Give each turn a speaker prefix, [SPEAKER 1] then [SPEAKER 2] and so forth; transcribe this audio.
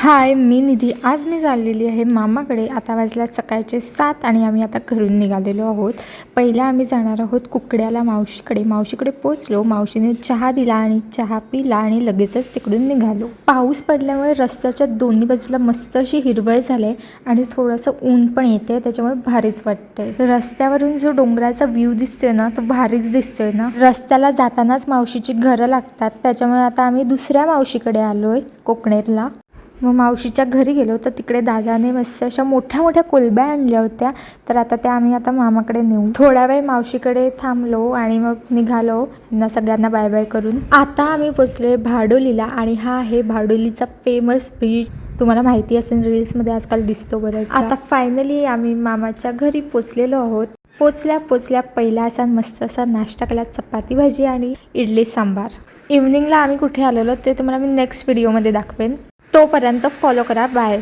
[SPEAKER 1] हाय, मी निधी. आज मी चाललेली आहे मामाकडे. आता वाजल्या सकाळचे 7 आणि आम्ही आता घरून निघालेलो आहोत. पहिला आम्ही जाणार आहोत कुकड्याला मावशीकडे. मावशीकडे पोचलो. मावशीने चहा दिला आणि चहा पिला आणि लगेचच तिकडून निघालो. पाऊस पडल्यामुळे रस्त्याच्या दोन्ही बाजूला मस्त अशी हिरवळ झाली आणि थोडंसं ऊन पण येते, त्याच्यामुळे भारीच वाटतंय. रस्त्यावरून जो डोंगराचा व्ह्यू दिसतोय ना, तो भारीच दिसतोय ना. रस्त्याला जातानाच मावशीची घरं लागतात, त्याच्यामुळे आता आम्ही दुसऱ्या मावशीकडे आलोय कोकणेरला. मग मावशीच्या घरी गेलो तर तिकडे दादाने मस्त अशा मोठ्या मोठ्या कोलब्या आणल्या होत्या, तर आता त्या आम्ही आता मामाकडे नेऊ. थोडा वेळ मावशीकडे थांबलो आणि मग निघालो ना सगळ्यांना बाय बाय करून. आता आम्ही पोचलोय भाडोलीला आणि हा आहे भाडोलीचा फेमस ब्रिज. तुम्हाला माहिती असेल, रील्समध्ये आजकाल दिसतो बरंच. आता फायनली आम्ही मामाच्या घरी पोचलेलो आहोत. पोचल्या पहिला असा मस्त असा नाश्ता केला, चपाती भाजी आणि इडली सांबार. इव्हनिंगला आम्ही कुठे आलेलो ते तुम्हाला मी नेक्स्ट व्हिडिओमध्ये दाखवेन. तोपर्यंत फॉलो करा. बाय.